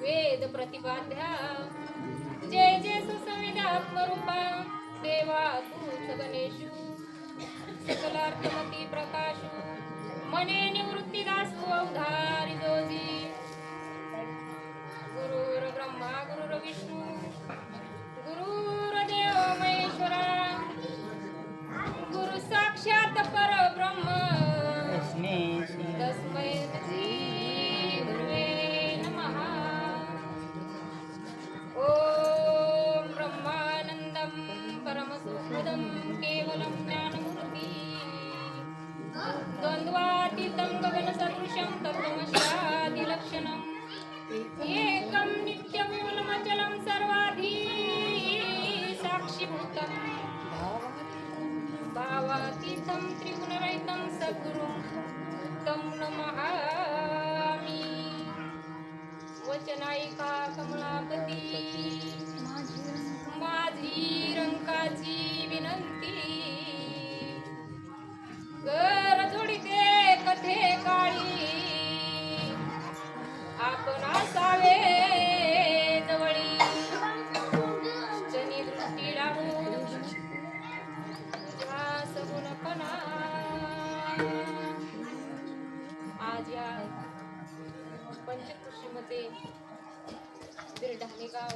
वेद प्रतिपाद्या जय जय सुसंविधात्मरूपा देवा तूच गणेशु सकलार्थमती प्रकाशु मने निवृत्तिदासु अवधारी जोजी गुरुर ब्रह्मा गुरुर विष्णू गुरुर्देव महेश्वरा गुरु साक्षात परब्रह्म तस्मै श्री गुरुवे नमः। ओम ब्रह्मानंदं परमसुखदं केवलं ज्ञानमूर्ति द्वन्द्वातीतं गगनसदृशं तत्त्वमस्यादिलक्षणम् एकं नित्यविमलमचलं सर्वाधी साक्षीभूतम् भावातीतं त्रिगुणरहितं सद्गुरुं तं नमामि। वचनायिका कमलापती माझी रंकाची विनंती कर जोडीते कथे काळी आपण असावे जवळी जनी दृष्टी लागून सगुणपणा। आज या पंचकृषीमध्ये बिरढाणे गाव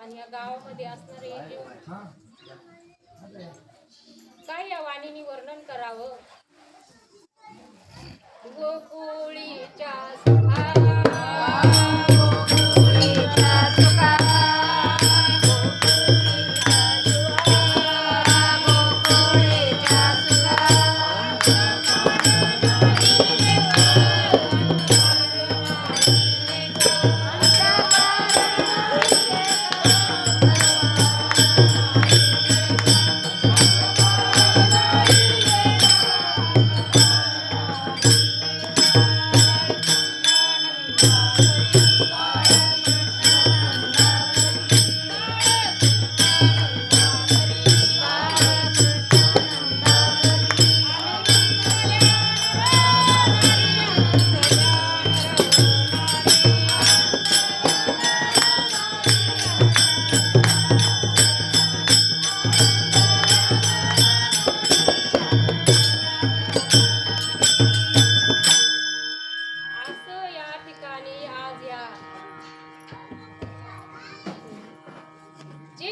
आणि या गावामध्ये असणारे जीव काय या वाणीने वर्णन करावं। गोकुळीच्या सुखा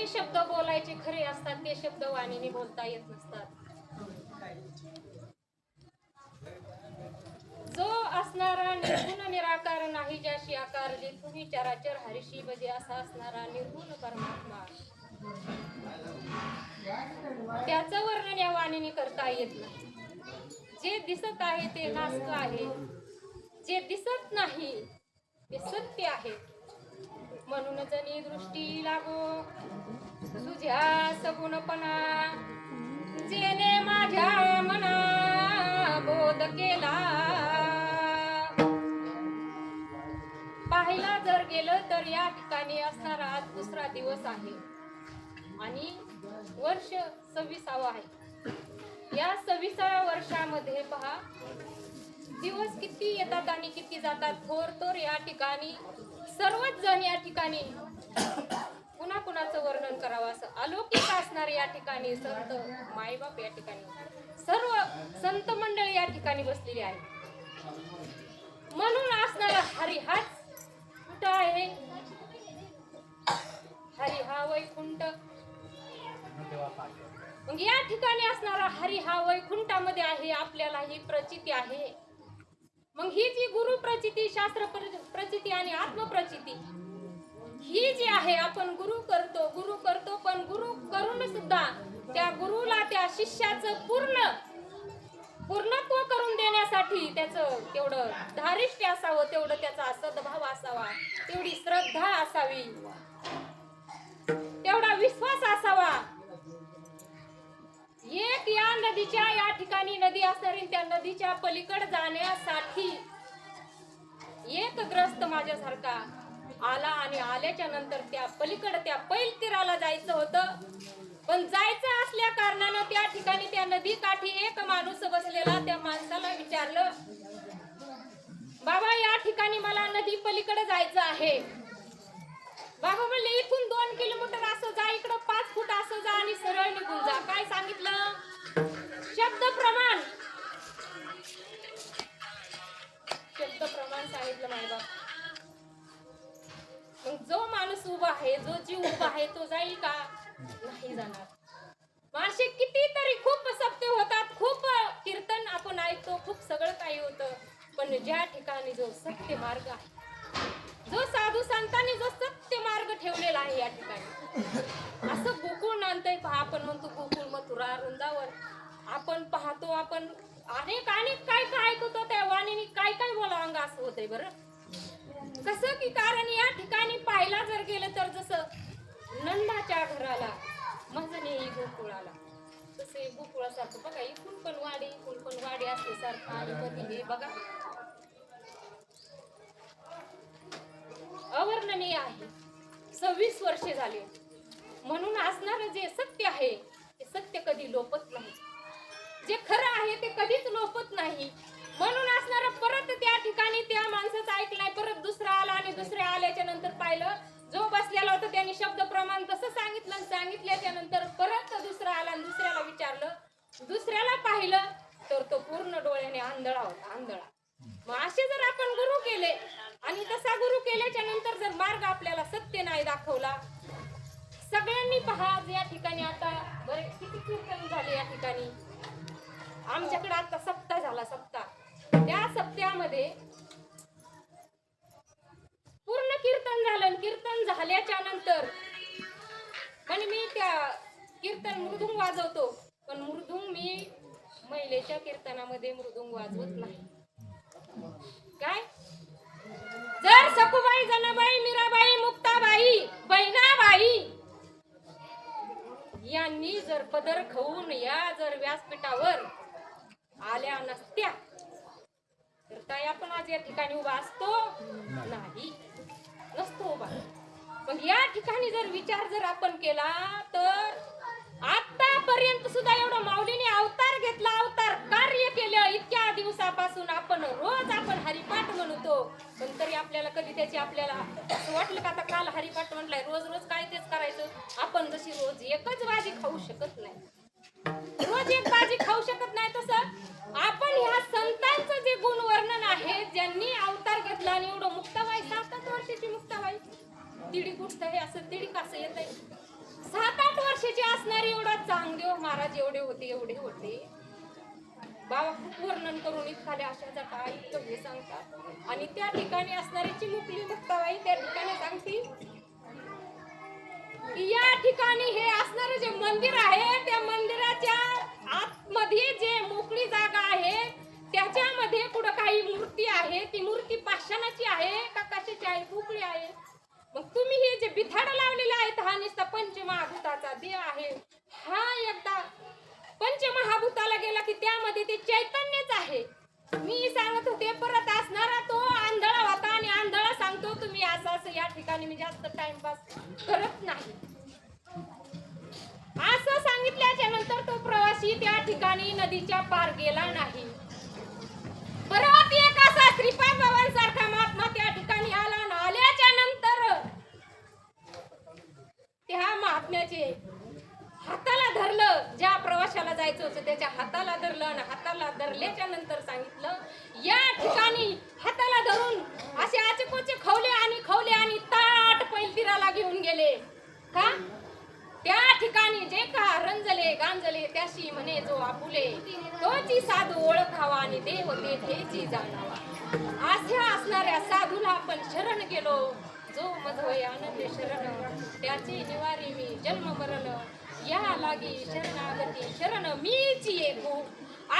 जे शब्द बोलायचे खरे असतात ते शब्द वाणीने बोलता येत नसतात. जो असणारा निर्गुण निराकार नाही ज्याशी आकार जे तुम्ही चराचर हरिशी बजे असा असणारा निर्गुण परमात्मा, त्याचं वर्णन या वाणीने करता येत नाही. जे दिसत आहे ते नास्त आहे, जे दिसत नाही ते सत्य आहे. म्हणून जनी दृष्टी लागो तुझ्या सगुणपणा, जेने माझ्या मना बोध केला. पाहायला जर गेलं तर या ठिकाणी असणारा आज दुसरा दिवस आहे आणि वर्ष 26वा आहे. या 26व्या वर्षामध्ये पहा दिवस किती येतात आणि किती जातात. थोर या ठिकाणी सर्वच जण या ठिकाणी कुणा कुणाचं वर्णन करावं असं अलौकिक असणारे या ठिकाणी संत माईबाप या ठिकाणी सर्व संत मंडळी या ठिकाणी बसलेली आहे. म्हणून असणारा हरी हाच कुठं आहे? हरी हा वैकुंठ. मग या ठिकाणी असणारा हरी हा वैकुंठामध्ये आहे, आपल्याला ही प्रचिती आहे. मग ही जी गुरु प्रचिती, शास्त्र प्रचिती आणि आत्मप्रचिती ही जी आहे, आपण गुरु करतो पण गुरु करून सुद्धा त्या गुरुला त्या शिष्याचं पूर्णत्व करून देण्यासाठी त्याचं तेवढं धारिष्ट्य असावं, तेवढं त्याचा सद्भाव असावा, तेवढी श्रद्धा असावी, तेवढा विश्वास असावा. एक या नदीच्या या ठिकाणी नदी असणारी त्या नदीच्या पलीकडे जाण्यासाठी एक ग्रस्त माझ्यासारखा आला आणि आल्याच्या नंतर त्या पलीकडे त्या पैल तीराला जायचं होतं. पण जायचं असल्या कारणानं त्या ठिकाणी त्या नदी काठी एक माणूस बसलेला. त्या माणसाला विचारलं, बाबा या ठिकाणी मला नदी पलीकडे जायचं आहे. बाबा म्हणले इथून 2 किलोमीटर असं जा, इकडं 5 फूट असं जा आणि सरळ निघून जा. काय सांगितलं? शब्द प्रमाण सांगितलं मायबाप. मग जो माणूस उभा आहे, जो जीव उभा आहे तो जाईल का? नाही जाणार. माणसे कितीतरी खूप सत्य होतात, खूप कीर्तन आपण ऐकतो, खूप सगळं काही होतं, पण ज्या ठिकाणी जो सत्य मार्ग आहे, जो साधू संतांनी जो सत्य मार्ग ठेवलेला आहे या ठिकाणी, असं गोकुळ नांदतंय पहा. आपण म्हणतो गोकुळ, मथुरा, वृंदावन, आपण पाहतो, आपण अनेक काय ऐकतो, त्या वाणीने काय बोलावं अंग असं होतंय बरं. कसं की कारण या ठिकाणी पाहायला जर गेलं तर जसं नंदाच्या घराला मजने गोकुळाला, तसे गोकुळासारखं बघा, इकडून पण वाडी असते सारखं आणि मध्ये हे बघा अवर्णनीय आहे. 26 वर्षे झाले. म्हणून असणारं जे सत्य आहे ते सत्य कधी लोपत नाही, जे खरं आहे ते कधीच लोपत नाही. म्हणून असणारं परत त्या ठिकाणी त्या माणसाचं ऐकलंय, परत दुसरा आला आणि दुसऱ्या आल्याच्या नंतर पाहिलं, जो बसलेला होता त्यांनी शब्द प्रमाण तसं सांगितल्याच्या नंतर परत दुसरा आला आणि दुसऱ्याला विचारलं, दुसऱ्याला पाहिलं तर तो पूर्ण डोळ्याने आंधळा होता, आंधळा. मग असे जर आपण गुरु केले आणि तसा गुरु केल्याच्या नंतर जर मार्ग आपल्याला सत्य नाही दाखवला, सगळ्यांनी पहा या ठिकाणी आता बरे किती कीर्तन झाले या ठिकाणी. आमच्याकडे आता सप्ताह झाला, सप्ताह. त्या सप्त्यामध्ये पूर्ण कीर्तन झालं. कीर्तन झाल्याच्या नंतर म्हणजे मी त्या कीर्तन मृदुंग वाजवतो, पण मृदुंग मी महिलेच्या कीर्तनामध्ये मृदुंग वाजवत नाही. काय जर सखुबाई, जनाबाई, मीराबाई, मुक्ताबाई, बहिणाबाई यांनी जर पदर खाऊन या जर व्यासपीठावर आल्या नसत्या तर काय आपण आज या ठिकाणी उभा असतो? नाही, नसतो उभा. मग या ठिकाणी जर विचार जर आपण केला तर आतापर्यंत सुद्धा एवढा माऊलीने अवतार घेतला, अवतार कार्य केलं. इतक्या दिवसापासून आपण हरिपाठ म्हणतो, पण तरी आपल्याला कधी त्याची आपल्याला असं वाटलं का आता काल हरिपाठ म्हटलाय, रोज काय तेच करायचं. आपण जशी रोज एकच भाजी खाऊ शकत नाही, रोज एक भाजी खाऊ शकत नाही, तसं आपण ह्या संतांचं जे गुण वर्णन आहे, ज्यांनी अवतार घेतला आणि एवढं मुक्ताबाई 7 वर्षाची मुक्ताबाई, तिडी कुठं हे असं तिडी कसं येत आहे, 7-8 वर्षाचे असणारे एवढा चांगदेव महाराज एवढे होते बाबा खूप वर्णन करून इतकाले अशाचा काय इतकं हे सांगतात. आणि त्या ठिकाणी असणारी चिमुकली मुक्ताबाई त्या ठिकाणी सांगते की या ठिकाणी हे असणारे जे मंदिर आहे त्या मंदिराच्या आतमध्ये जे मोकळी जागा आहे त्याच्यामध्ये कुठं काही मूर्ती आहे. ती मूर्ती पाषाणाची आहे का कशाची आहे, पोकळी आहे. मग तुम्ही हे जे बिथाड लावलेले आहेत हा नुसता पंचमहाभूताचा देव आहे. हा एकदा पंचमहाभूताला गेला की त्यामध्ये ते चैतन्यच आहे. मी सांगत होते परत असणारा तो आंधळा होता आणि आंधळा सांगतो तुम्ही असं या ठिकाणी मी जास्त टाइमपास करत नाही असं सांगितल्याच्या नंतर तो प्रवासी त्या ठिकाणी नदीच्या पार गेला नाही. परत एक असा श्रीपाद बाबांसारखा महात्मा त्या ठिकाणी आला आणि आल्याच्या नंतर त्या महात्म्याचे हाताला धरलं. ज्या प्रवाशाला जायचं होतं त्याच्या हाताला धरलं आणि हाताला धरल्याच्या नंतर सांगितलं या ठिकाणी हाताला धरून असे आचेकोचे खवले आणि ताट पैलतीराला घेऊन गेले. का त्या ठिकाणी जे का रंजले गांजले त्याशी म्हणे जो आपुले तोची साधू ओळखावा आणि देव तेथेची जाणावा. अशा असणाऱ्या साधूला आपण शरण गेलो. जो मधवय आनंद शरण त्याचे निवारी मी जन्म मरण या लागी शरणागती शरण मीच येतो.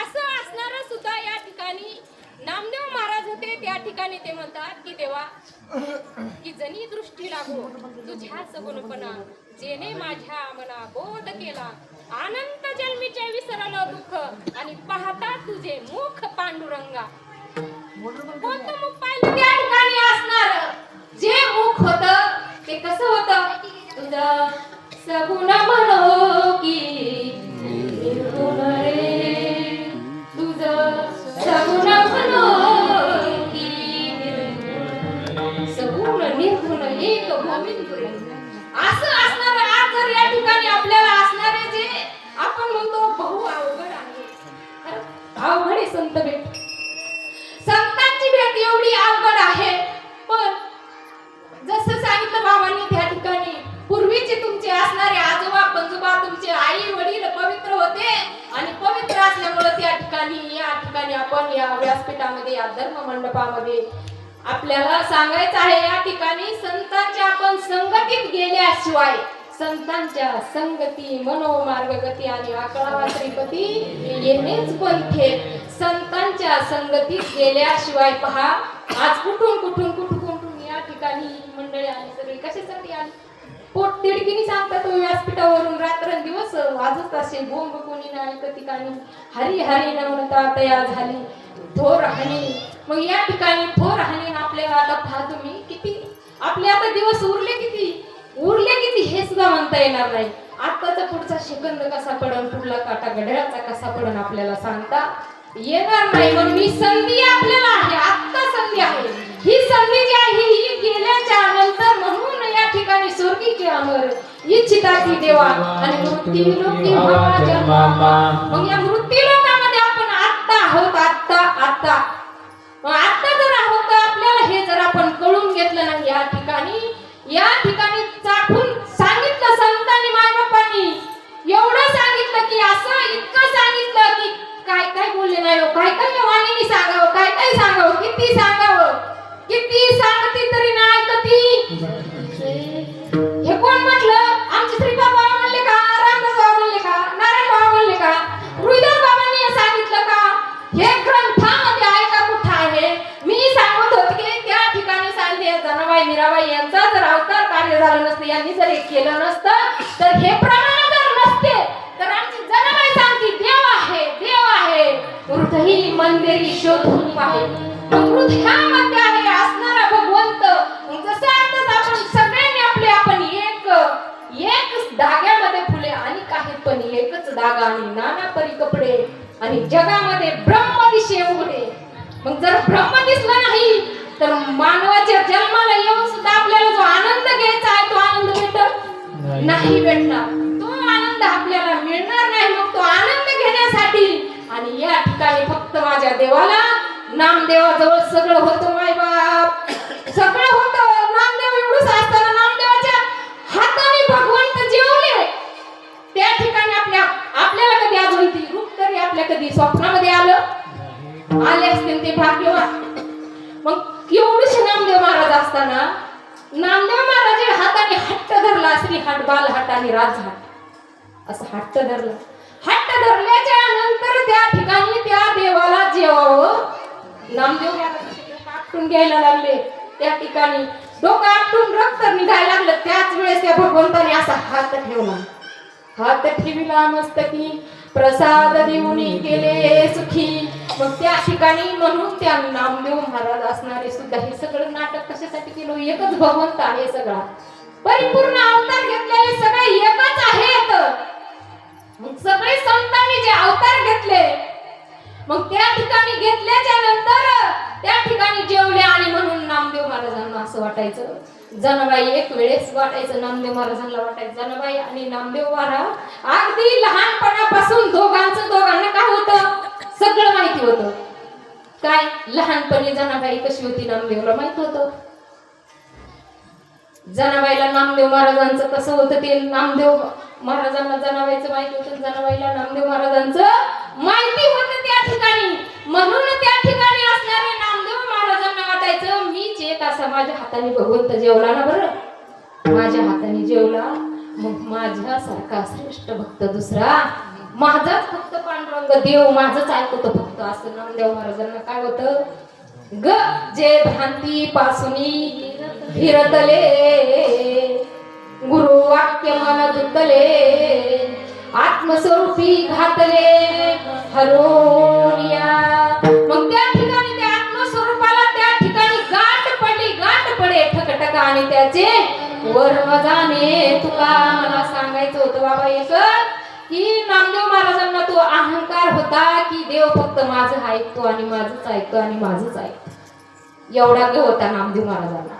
असं असणार सुद्धा या ठिकाणी नामदेव महाराज होते. त्या ठिकाणी ते म्हणतात की देवा की जनी दृष्टी लागो तुझ्या सगुणपणा जेने माझ्या मना बोध केला अनंत जन्मीचे विसरलं दुःख आणि पाहता तुझे मुख पांडुरंगा. कोणतं मुख पाहिलं त्या ठिकाणी असणार जे मुख होतं ते कसं होतं तुझं सगुण म्हणो की निर्गुण रे तुझं सगुण म्हणो की निर्गुण सगुण निर्गुण एक गोविंद रे. असं असणार आज जर या ठिकाणी आपल्याला असणारे जे आपण म्हणतो बहु अवघड आहे. अवघड आहे संत भेट. संतांची भेट एवढी अवघड आहे. पण जसं सांगितलं बाबांनी त्या ठिकाणी पूर्वीचे तुमचे असणारे आजोबा पंजोबा तुमचे आई वडील पवित्र होते आणि पवित्र असल्यामुळे त्या ठिकाणी या ठिकाणी आपण या व्यासपीठामध्ये या धर्म मंडपामध्ये आपल्याला सांगायचं आहे या ठिकाणी संतांच्या आपण संगतीत गेल्याशिवाय संतांच्या संगती मनोमार्गगती आणि आकळावा श्रीपती येणेच पैठे. संतांच्या संगतीत गेल्याशिवाय पहा आज कुठून या ठिकाणी मंडळी आली सगळी कशासाठी आली पोट तिडकीनी सांगतात व्यासपीठावरून रात्रंदिवस वाजत असे बोंब कोणी नाही ठिकाणी हरी हरी नवनता तयार झाली थोर हानी. मग या ठिकाणी थोर हानी आपल्याला आता पहा तुम्ही किती आपले आता दिवस उरले किती हे सुद्धा म्हणता येणार नाही. आताचा पुढचा सेकंद कसा पडन पुढला काटा घड्याळाचा कसा पडन आपल्याला सांगता येणार नाही. म्हणून ही संधी आपल्याला आहे आत्ता संधी आहे. ही संधी जी आहे ही गेल्याच्या नंतर म्हणून या ठिकाणी स्वर्गीचे अमर इच्छिताची देवा आणि मृत्यू लोकी मग या मृत्यू लोकामध्ये आपण आत्ता आहोत. आत्ता जर आहोत आपल्याला हे जर आपण कळून घेतलं नाही या ठिकाणी चाखून सांगितलं संतांनी मायबापांनी एवढं सांगितलं की असं इतकं सांगितलं की काय बोलले नाही हो. काय वाणीने सांगावं काय सांगावं किती सांगती तरी नाही ऐकती. हे कोण म्हटलं आमचे श्रीपाद बाबा म्हणले का रामदास बाबा म्हणले का नारायण बाबा म्हणले का रुईदास बाबांनी हे सांगितलं का हे ग्रंथामध्ये आहे का कुठं आहे. मी सांगत होते की त्या ठिकाणी सांगितले जनाबाई मीराबाई यांचा जर अवतार कार्य झालं नसतं यांनी जर हे केलं नसतं तर हे प्रमाण जर नसते तर आमची जनाबाई सांगते देव आहे हृदयी मंदिरी शोधून पाहे. हृदयामध्ये आहे असणारा भगवंत. जसं आताच आपण सगळ्यांनी आपण एक धाग्यामध्ये फुले आणि काही पण एकच धागा आणि नाना परी कपडे आणि जगामध्ये ब्रह्म दिसे उघडे. मग जर ब्रह्म दिसला नाही तर मानवाच्या जन्माला येऊन सुद्धा आपल्याला जो आनंद घ्यायचा आहे तो आनंद भेटत नाही भेटणार. तो आनंद आपल्याला मिळणार नाही. मग तो आनंद घेण्यासाठी आणि या ठिकाणी फक्त माझ्या देवाला नामदेवाजवळ सगळं होतं मायबाप सगळं होतं. नामदेव एवढंच असताना नामदेवाच्या हाताने भगवंत जेवले हाताने राज झाला असं हट्ट धरलं. हट्ट धरल्याच्या नंतर त्या ठिकाणी त्या देवाला जेवावं. नामदेव महाराज आपटून घ्यायला लागले. त्या ठिकाणी डोकं आपटून रक्त निघायला लागलं. त्याच वेळेस त्या भगवंताने असा हात ठेवला. हात ठेविला मस्तकी प्रसाद देऊनी केले सुखी. मग त्या ठिकाणी म्हणून त्या नामदेव महाराज असणारे सुद्धा हे सगळं नाटक कशासाठी केलं. एकच भगवंत आहे, सगळा परिपूर्ण अवतार घेतलेले सगळे एकच आहेत. मग सगळे संतांनी जे अवतार घेतले मग त्या ठिकाणी घेतल्याच्या नंतर त्या ठिकाणी जेवले. आणि म्हणून नामदेव महाराजांना असं वाटायचं, जनाबाई एक वेळेस वाटायचं, नामदेव महाराजांना वाटायचं जनाबाई आणि नामदेव महाराज अगदी लहानपणापासून दोघांना काय होतं सगळं माहिती होतं. काय लहानपणी जनाबाई कशी होती नामदेवला माहित होतं. जनाबाईला नामदेव महाराजांचं कसं होतं ते नामदेव महाराजांना जनाबाईचं माहिती होतं, जनाबाईला नामदेव महाराजांचं माहिती होतं त्या ठिकाणी. म्हणून त्या ठिकाणी असणारे नामदेव महाराजांना वाटायचं मीच एक असा माझ्या हाताने भगवंत जेवला ना, बरं माझ्या हाताने जेवला मग माझ्यासारखा श्रेष्ठ भक्त दुसरा माझाच फक्त पांडुरंग देव माझंच ऐकतो फक्त. असं नामदेव महाराजांना काय होतं ग जे भ्रांती पासुनी फिरतले गुरु वाक्य मन दुतले आत्मस्वरूपी घातले हरोनिया. मग त्या ठिकाणी त्या आत्मस्वरूपाला त्या ठिकाणी गाठ पडे ठकठक आणि त्याचे वर्म जाणे. तुला मला सांगायचं होतं बाबा एक की नामदेव महाराजांना तो अहंकार होता की देव फक्त माझं ऐकतो आणि माझंच ऐकतो आणि माझंच ऐकतो, एवढा ग होता नामदेव महाराजांना.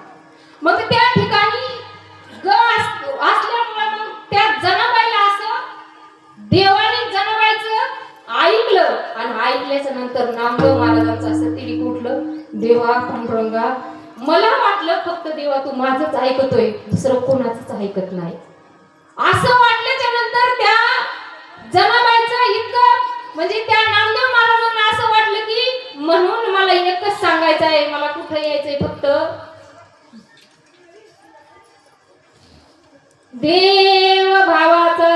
मग त्या ठिकाणी ग असल्यामुळे मग त्या जनाबाईला असं देवाने जनाबाईचं ऐकलं आणि ऐकल्याच्या नंतर नामदेव महाराजांचं असं तिडी उठलं, देवा पांडुरंगा मला वाटलं फक्त देवा तू माझंच ऐकतोय दुसरं कोणाचंच ऐकत नाही. असं वाटल्याच्या नंतर त्या जनाबाईचं इतकं म्हणजे त्या नामदेव महाराजांना असं वाटलं की म्हणून मला एकच सांगायचं आहे, मला कुठं यायचंय फक्त देव भावाचा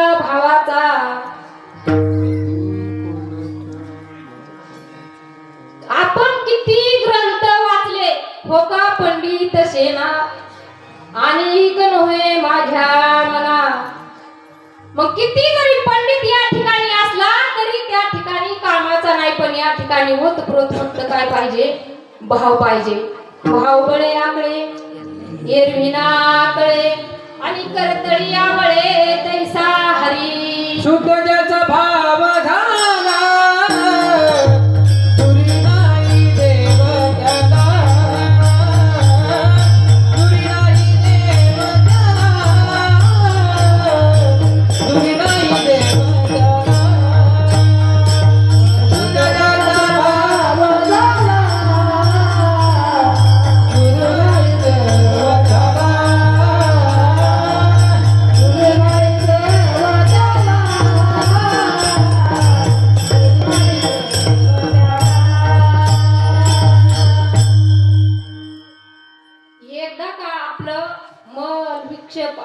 आपण किती ग्रंथ वाचले हो का पंडित सेना आणि नव्हे माझ्या मना. मग किती जरी पंडित या ठिकाणी असला तरी त्या ठिकाणी कामाचा नाही, पण या ठिकाणी ओतप्रोत फक्त काय पाहिजे भाव पाहिजे. भाव बळे आकळे एरविनाकडे आणि करतळी आवळे तैसा हरी. शुद्ध ज्याचा भाव झाला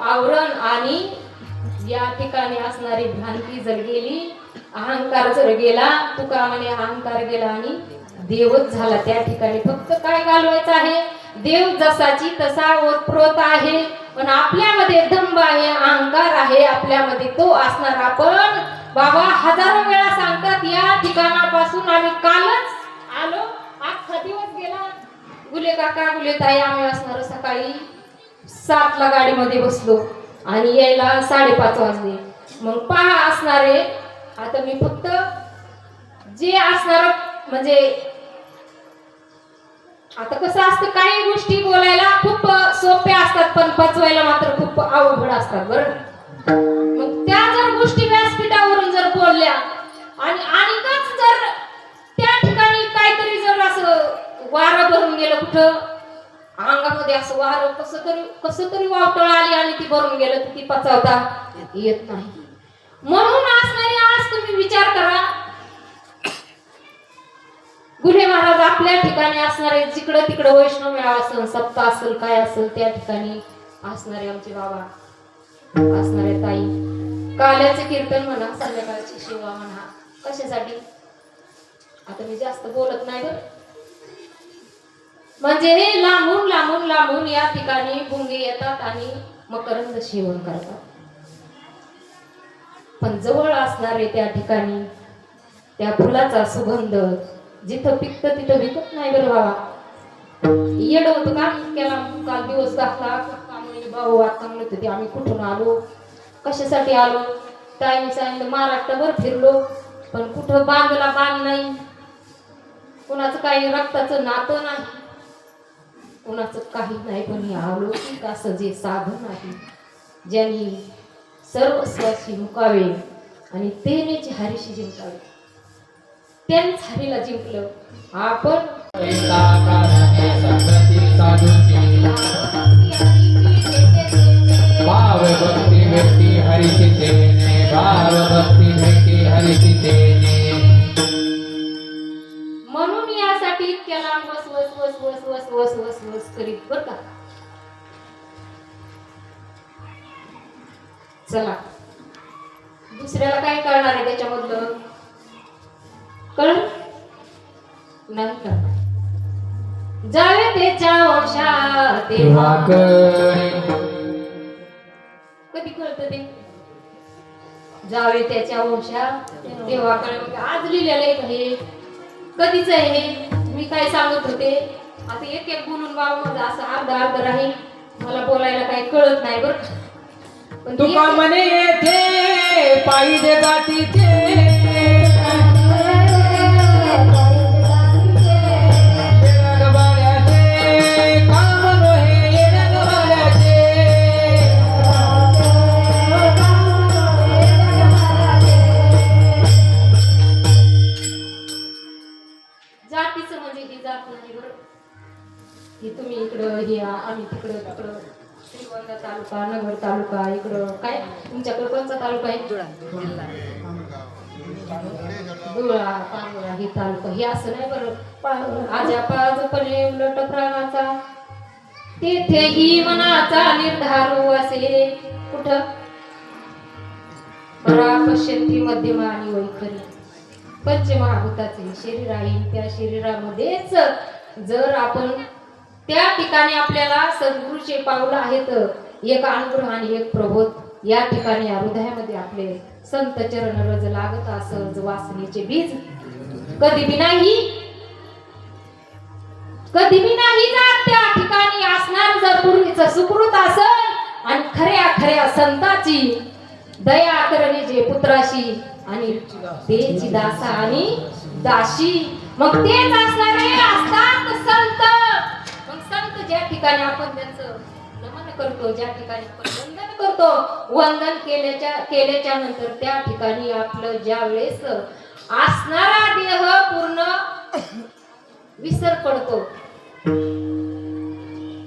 आवरण आणि या ठिकाणी असणारी भ्रांती जर गेली, अहंकार जर गेला, तुका म्हणे अहंकार गेला आणि देवच झाला. त्या ठिकाणी फक्त काय घालवायचं आहे, देव जसाची तसा ओतप्रोत आहे, पण आपल्यामध्ये दंभ आहे, अहंकार आहे आपल्यामध्ये, तो असणार. आपण बाबा हजारो वेळा सांगतात या ठिकाणापासून आम्ही कालच आलो, अख्खा दिवस गेला, गुले काका गुले ताई आम्ही असणार सकाळी 7 ला गाडीमध्ये बसलो आणि यायला 5:30 वाजले. मग पहा असणारे आता मी फक्त जे असणार म्हणजे आता कसं असतं काही गोष्टी बोलायला खूप सोप्या असतात पण पचवायला मात्र खूप अवघड असतात बरं. मग त्या जर गोष्टी व्यासपीठावरून जर बोलल्या आणि जर त्या ठिकाणी काहीतरी जर असं वारं भरून गेलं, कुठं अंगामध्ये असं वारं कसं तरी वावटळ आली आणि ती भरून गेलं तर ती पचवता येत नाही. म्हणून असणारे आज तुम्ही विचार करा, गुढे महाराज आपल्या ठिकाणी असणारे जिकडं तिकडं वैष्णव मेळावा असेल, सप्ताह असेल, काय असेल त्या ठिकाणी असणारे आमचे बाबा असणाऱ्या ताई, काल्याचे कीर्तन म्हणा, संध्याकाळची सेवा म्हणा, कशासाठी? आता मी जास्त बोलत नाही बरं. म्हणजे हे लांबून लांबून लांबून या ठिकाणी भुंगे येतात आणि मकरंद सेवन करतात. पण जवळ असणारे त्या ठिकाणी त्या फुलाचा सुगंध जिथं पिकत तिथं विकत नाही बरं बाबा. येड होतं का केला काल दिवस दाखला भाऊ आता म्हणत होते आम्ही कुठून आलो, कशासाठी आलो. ताईने सांगितलं महाराष्ट्रभर फिरलो पण कुठं बांधला बांध नाही, कुणाचं काही रक्ताचं नातं नाही, कुणाचं काही नाही. पण हे अलौकिक असं जे साधन आहे ज्यांनी सर्वस्वाशी मुकावे आणि तेनेची हरीशी जिंकावे, त्यांनीच हरीला जिंकलं. आपण भाव भक्ती भेटी हरिची तेने, भाव भक्ती भेटी हरिची तेने. म्हणून यासाठी इतक्या लांब वस वस वस वस वस वस वस वस करीत बर का. चला दुसऱ्याला काय कळणार आहे त्याच्यामधलं? कळ नाही कळणार. जावे त्याच्या वंशा तेव्हा कधी कळतं ते? जावे त्याच्या वंशा तेव्हा कळ. आज लिहिलेलं आहे का हे? कधीच आहे हे? मी काय सांगत होते आता एक एक बोलून बाबा माझं असं अर्ध राहील, मला बोलायला काही कळत नाही बरं. पण तुका म्हणे येथे पाहिजे जातीचे जातीचं म्हणजे ही जात नाही बरं. ही तुम्ही इकडं हे आम्ही तिकडं तिकडं श्रीगोंदा तालुका, नगर तालुका, इकडं काय तुमच्याकडे कोणता तालुका आहे? धुळा, पांगोळा हे तालुका, हे असं नाही बरं. आजापाजपणे उलट प्राणाचा तेथेही मनाचा निर्धारू असे. कुठं? परा पश्यंती मध्यमा आणि वैखरी पंचमहाभूताचे शरीर आहे. त्या शरीरामध्येच जर आपण त्या ठिकाणी आपल्याला सद्गुरूचे पावलं आहेत, एक अनुग्रह आणि एक प्रबोध या ठिकाणी या हृदयामध्ये आपले संत चरण रज लागत असं वासनेचे बीज कधी बी नाही जात. त्या ठिकाणी असणार जर पूर्वीचं सुकृत असेल आणि खऱ्या खऱ्या संताची दया करणे जे पुत्राशी आणि तेची दासा आणि दाशी, मग तेच असणारे असतात संत. मग संत ज्या ठिकाणी आपण त्यांचं नमन करतो, ज्या ठिकाणी आपण वंदन करतो, वंदन केल्याच्या नंतर त्या ठिकाणी आपलं ज्या वेळेस असणारा देह पूर्ण विसर पडतो,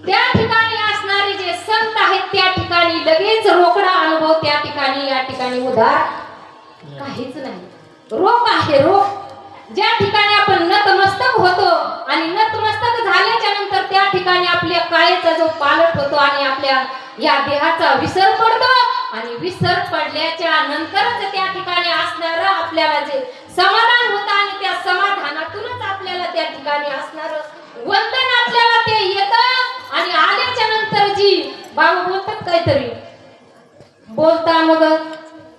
त्या ठिकाणी असणारे जे संत आहेत त्या ठिकाणी लगेच रोकडा अनुभव. त्या ठिकाणी या ठिकाणी उधार काहीच नाही. रोग आहे रोग. ज्या ठिकाणी आपण नतमस्तक होतो आणि नतमस्तक झाल्याच्या नंतर त्या ठिकाणी आपल्या कायेचा जो पालट होतो आणि आपल्या या देहाचा विसर पडतो आणि विसर पडल्याच्या नंतरच त्या ठिकाणी असणार आपल्याला जे समाधान होतं आणि त्या समाधानातूनच आपल्याला त्या ठिकाणी असणार वंदन आपल्याला ते येतं. आणि आल्याच्या नंतर जी बाबा बोलतात काहीतरी बोलता मग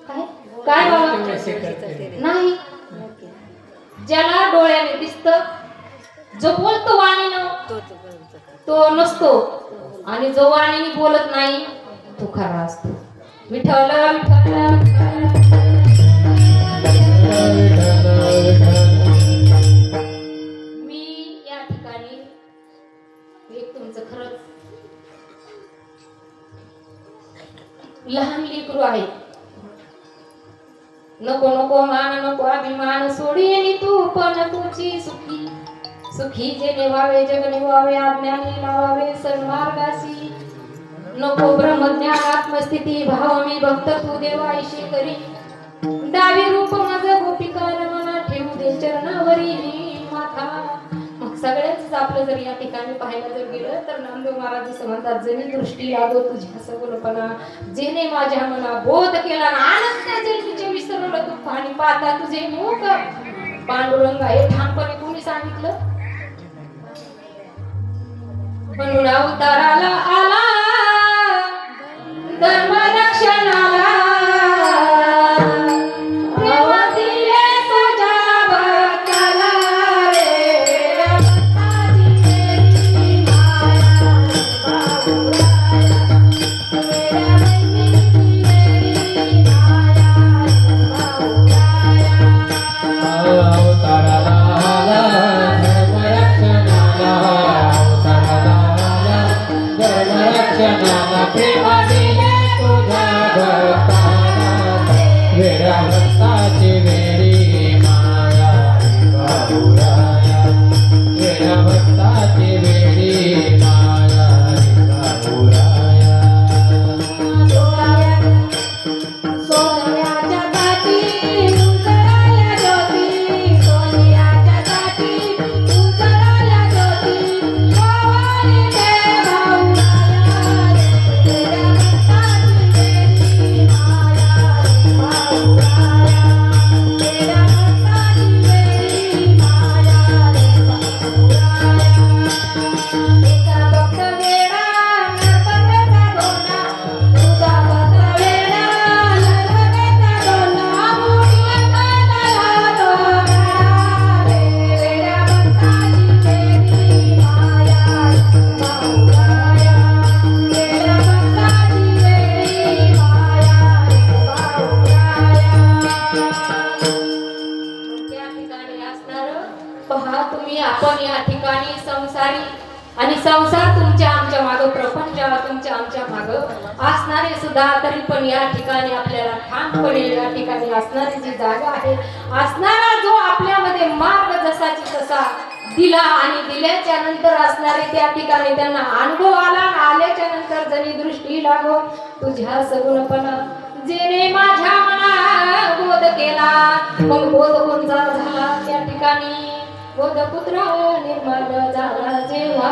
काय काय बाबा नाही, ज्याला डोळ्याने दिसत जो बोलतो वाणीनं तो नसतो आणि जो वाणीने बोलत नाही तो खरा असतो. विठ्ठल विठ्ठल मी या ठिकाणी एक तुमचं खरंच लहान लेकरू आहे. नको नको मान नको अभिमान सोडी तू पण तुझी सुखी सुखी जे नेवावे जग नेवावे अज्ञानी लावावे सन्मार्गासी. नको ब्रह्मज्ञान आत्मस्थिती भाव मी भक्त तू देवाईशी करी. दावी रूप माझ गोपिका रमना ठेवू दे चरणावरी माथा. मग सगळ्यांच आपलं जर या ठिकाणी पाहायला जर गेलं तर नामदेव महाराज असं म्हणतात, जणी दृष्टी लागो तुझ्या सगुणपणा, जेणे माझ्या मना बोध केला आनंद जरी तुझे विसरवलं दुःख आणि पाहता तुझे मुख पांडुरंगा. हे ठामपणे कोणी सांगितलं? म्हणून अवताराला आला धर्म रक्षणाला, आपण या ठिकाणी संसारी आणि संसार तुमच्या आमच्या मागं, प्रपंच तुमच्या आमच्या मागं असणारे सुद्धा, तरी पण या ठिकाणी आपल्याला ठामपणे या ठिकाणी असणारी जी जागा आहे, असणारा जो आपल्यामध्ये मार्ग जसाची तसा दिला आणि दिल्याच्या नंतर असणारे त्या ठिकाणी त्यांना अनुभव आला, आल्याच्या नंतर जणी दृष्टी लागो तुझ्या सगुणपणा, जेणे माझ्या मना बोध केला. मग बोध कोणचा झाला त्या ठिकाणी? बोधपुत्र निर्मळ झाला जेव्हा,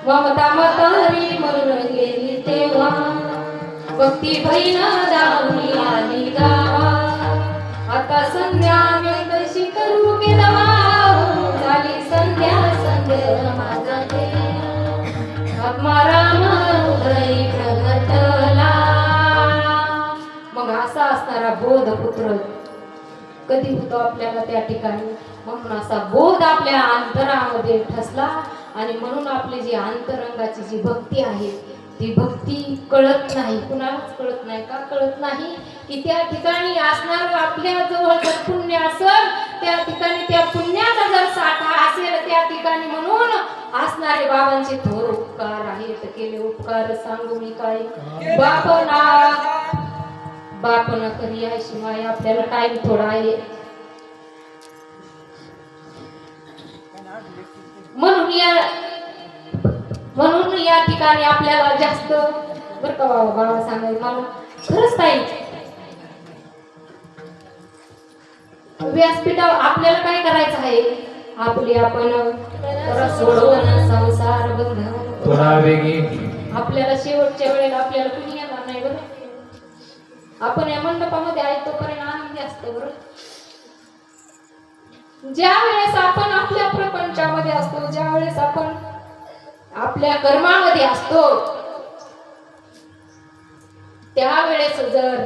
ममता मतरी म्हणून गेली तेव्हा, भक्ती बहीण दावणी आली गावा, आता संध्या कशी करू केला, झाली संध्या संध्या माझा आत्माराम हृदय प्रगटला. मग असा असणारा बोधपुत्र कधी होतो आपल्याला त्या ठिकाणी? म्हणून असा बोध आपल्या अंतरामध्ये ठसला आणि म्हणून आपली जी अंतरंगाची जी भक्ती आहे ती भक्ती कळत नाही, कुणालाच कळत नाही. का कळत नाही? की त्या ठिकाणी असणार आपल्या जवळ जर पुण्य असेल, त्या ठिकाणी त्या पुण्याचा जर साठा असेल त्या ठिकाणी, म्हणून असणारे बाबांचे थोर उपकार आहेत. केले उपकार सांगू मी काय? बापना करी आहे शिवाय. आपल्याला टाइम थोडा आहे, म्हणून या ठिकाणी आपल्याला जास्त बर का बाबा सांगायचं मला खरंच ताई, व्यासपीठावर आपल्याला काय करायचं आहे? आपले आपण सोडवून संसार बंधन थोडा वेगी आपल्याला शेवटच्या वेळेला आपल्याला कुणी येणार नाही बरं. आपण या मंडपामध्ये आहे तोपर्यंत आनंदी असतो बरं. ज्या वेळेस आपण आपल्या प्रपंचामध्ये असतो, ज्या वेळेस आपण आपल्या कर्मामध्ये असतो, त्यावेळेस जर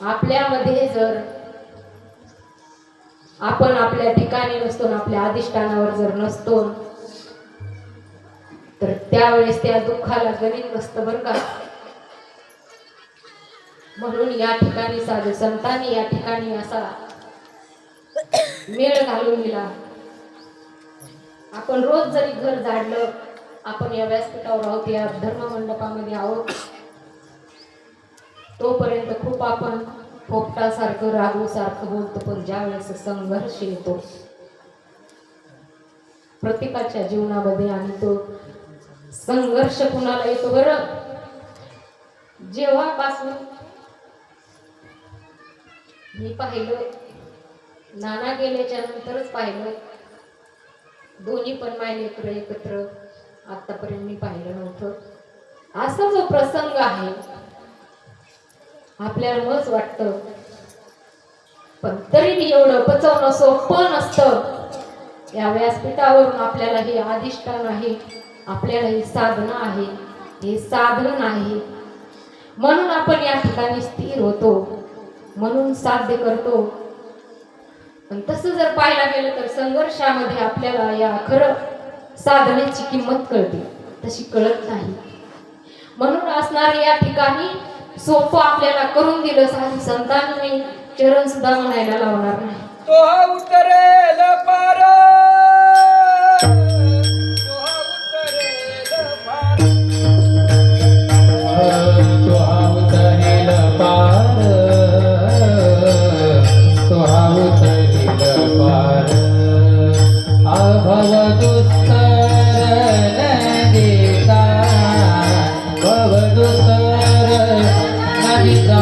आपल्यामध्ये जर आपण आपल्या ठिकाणी नसतो, आपल्या अधिष्ठानावर जर नसतो, तर त्यावेळेस त्या दुःखाला गणित नसतं बरं का. म्हणून या ठिकाणी साधू संतांनी या ठिकाणी असा मेळ घालून दिला. आपण रोज जरी घर झाडलं, आपण या व्यासपीठावर आहोत, या धर्म मंडपामध्ये आहोत, तोपर्यंत खूप आपण पोपटासारखं रागू सारखं बोलतो, पण ज्या वेळेस संघर्ष येतो प्रत्येकाच्या जीवनामध्ये आणि तो संघर्ष कुणाला येतो बरं? जेव्हापासून मी पाहिलं नाना गेल्याच्या नंतरच पाहिलं. दोन्ही पण माय लेकरं एकत्र आतापर्यंत मी पाहिलं नव्हतं. असा जो प्रसंग आहे आपल्याला मज वाटतं, पण तरी एवढं पचवणं सोपं नसतं. या व्यासपीठावरून आपल्याला हे अधिष्ठान आहे, आपल्याला ही साधना आहे, हे साधन आहे. म्हणून आपण या ठिकाणी स्थिर होतो, म्हणून साध्य करतो. पण तसं जर पाहायला गेलं तर संघर्षामध्ये आपल्याला या खरं साधनेची किंमत कळते, तशी कळत नाही. म्हणून असणार या ठिकाणी सोपं आपल्याला करून दिलं. साधी संतांनी चरण सुद्धा म्हणायला लावणार नाही. तो हा उतरेल पार, तो हा उतरेल पार, तो हा उतरेल पार, तो हा उतरेल पार. भव दुस्तर नदीचा, भव दुस्तर नदीचा,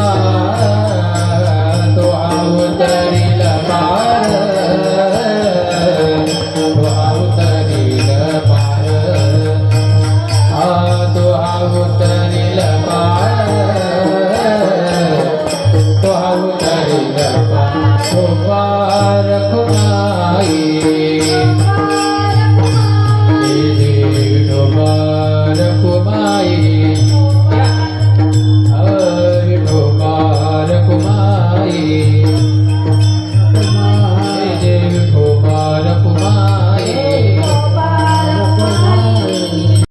तो हा उतरेल पार, तो हा उतरेल पार. तो हा उतरेल पार, तो हा उतरेल पार. खूप पार, खूप